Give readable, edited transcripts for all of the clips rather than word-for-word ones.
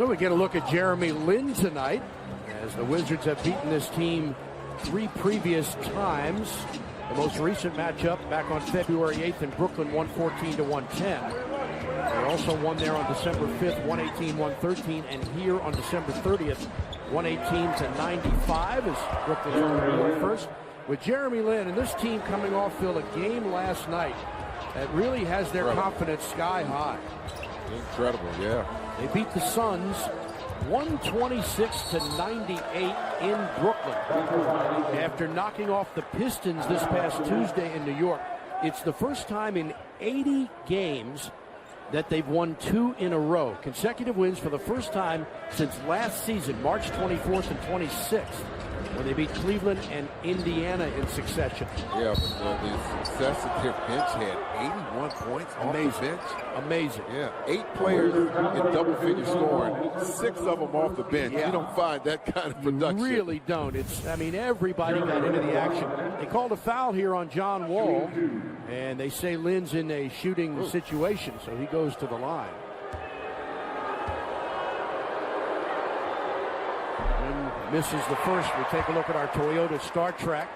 So we get a look at Jeremy Lin tonight, as the Wizards have beaten this team 3 previous times. The most recent matchup back on February 8th in Brooklyn, 114-110. They also won there on December 5th, 118-113, and here on December 30th, 118-95 as Brooklyn's on the board first. With Jeremy Lin and this team coming off, Phil, a game last night that really has their confidence sky high. Incredible, yeah. They beat the Suns 126-98 in Brooklyn after knocking off the Pistons this past Tuesday in New York. It's the first time in 80 games that they've won 2 in a row. Consecutive wins for the first time since last season, March 24th and 26th, when they beat Cleveland and Indiana in succession. Yeah, but the success that their bench had, 81 points on the bench. Amazing. Yeah, 8 players in double-figure scoring, 6 of them off the bench. Yeah. You don't find that kind of production. You really don't. I mean, everybody got into the action. They called a foul here on John Wall, and they say Lin's in a shooting situation, so he goes to the line. Misses the first. We take a look at our Toyota Star Trek.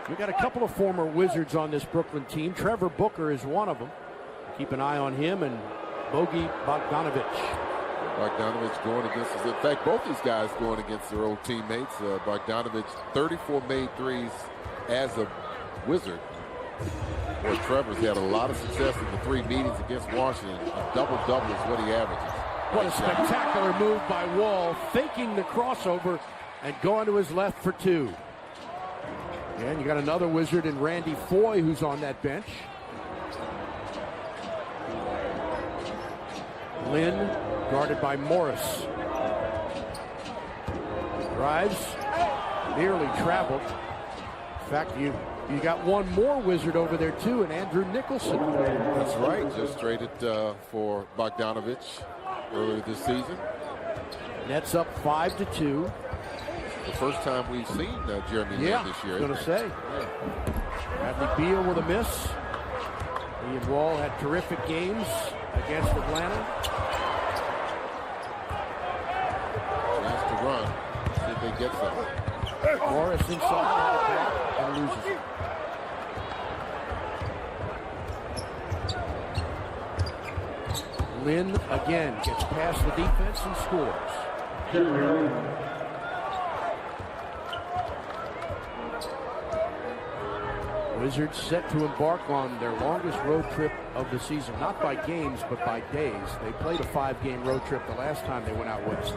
We got a couple of former Wizards on this Brooklyn team. Trevor Booker is one of them. Keep an eye on him, and Bogi Bogdanovic. Bogdanovic going against us. In fact, both these guys going against their old teammates. Bogdanovic, 34 made threes as a Wizard. Boy, Trevor's had a lot of success in the 3 meetings against Washington. A double-double is what he averages. What a spectacular move by Wall, faking the crossover and going to his left for 2. And you got another Wizard in Randy Foye, who's on that bench. Lin guarded by Morris. Drives, nearly traveled. In fact, you got one more Wizard over there too, and Andrew Nicholson. That's right, just traded for Bogdanovic earlier this season. Nets up 5-2. The first time we've seen Jeremy Lin this year. I was going to say. Bradley Beal with a miss. He and Wall had terrific games against Atlanta. Chance to run. See if they get something. Morris inside and loses it. Lin again gets past the defense and scores. Wizards set to embark on their longest road trip of the season, not by games, but by days. They played a 5-game road trip the last time they went out west.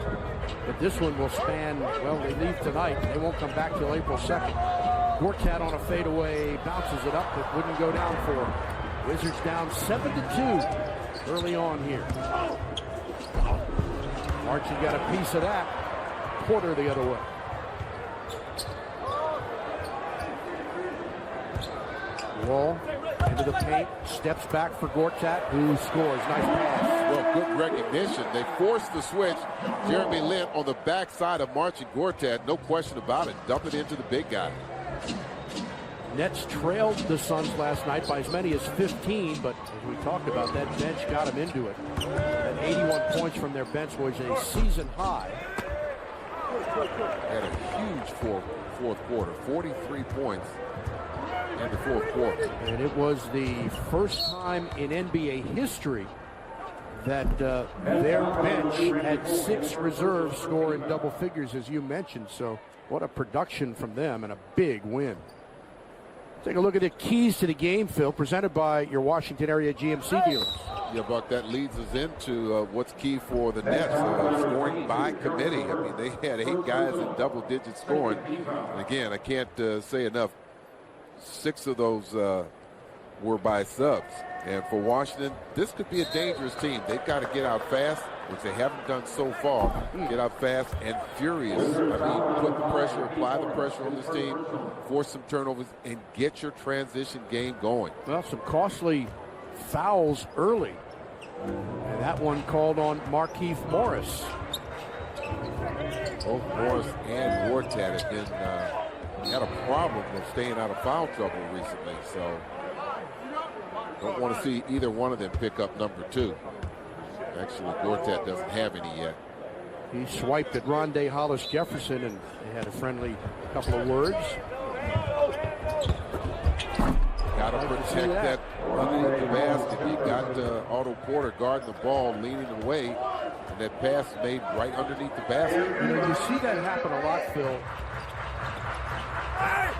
But this one will span, well, they leave tonight. They won't come back till April 2nd. Gortat on a fadeaway, bounces it up, but wouldn't go down for him. Wizards down 7-2 early on here. Archie got a piece of that. Porter the other way. Wall into the paint, steps back for Gortat, who scores. Nice pass. Well, good recognition. They forced the switch. Jeremy Lin on the backside of Marcin Gortat, no question about it. Dump it into the big guy. Nets trailed the Suns last night by as many as 15, but as we talked about, that bench got them into it. And 81 points from their bench was a season high. Had a huge fourth quarter, 43 points. In the fourth quarter. And it was the first time in NBA history that their bench had 6 reserves score in double figures, as you mentioned. So what a production from them and a big win. Take a look at the keys to the game, Phil, presented by your Washington area GMC dealers. Yeah, Buck, that leads us into what's key for the Nets, scoring by committee. I mean, they had 8 guys in double-digit scoring. And again, I can't say enough. 6 of those were by subs. And for Washington, this could be a dangerous team. They've got to get out fast, which they haven't done so far. Get out fast and furious. I mean, put the pressure, apply the pressure on this team, force some turnovers, and get your transition game going. Well, some costly fouls early. And that one called on Markieff Morris. Both Morris and Gortat have been had a problem with staying out of foul trouble recently, so don't want to see either one of them pick up number 2. Actually, Gortat doesn't have any yet. He swiped at Rondé Hollis Jefferson, and they had a friendly couple of words. Got to protect that underneath the basket. You got Otto Porter guarding the ball, leaning away, and that pass is made right underneath the basket. You know, you see that happen a lot, Phil.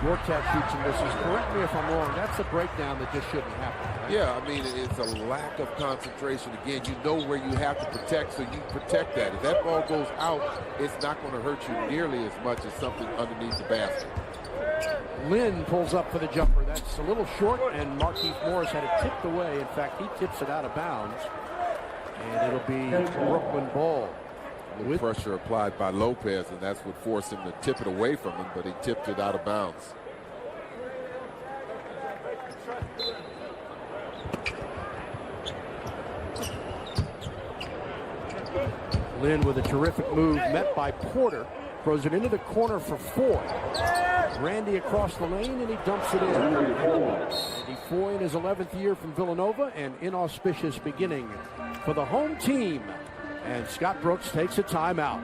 Your cat teaching this is, correct me if I'm wrong, that's a breakdown that just shouldn't happen. Right? Yeah, I mean, it's a lack of concentration. Again, you know where you have to protect, so you protect that. If that ball goes out, it's not going to hurt you nearly as much as something underneath the basket. Lynn pulls up for the jumper. That's a little short, and Markieff Morris had it tipped away. In fact, he tips it out of bounds, and it'll be Brooklyn ball. With pressure applied by Lopez, and that's what forced him to tip it away from him, but he tipped it out of bounds. Lynn with a terrific move, met by Porter. Throws it into the corner for 4. Randy across the lane, and he dumps it in. Randy Foye in his 11th year from Villanova, an inauspicious beginning for the home team. And Scott Brooks takes a timeout.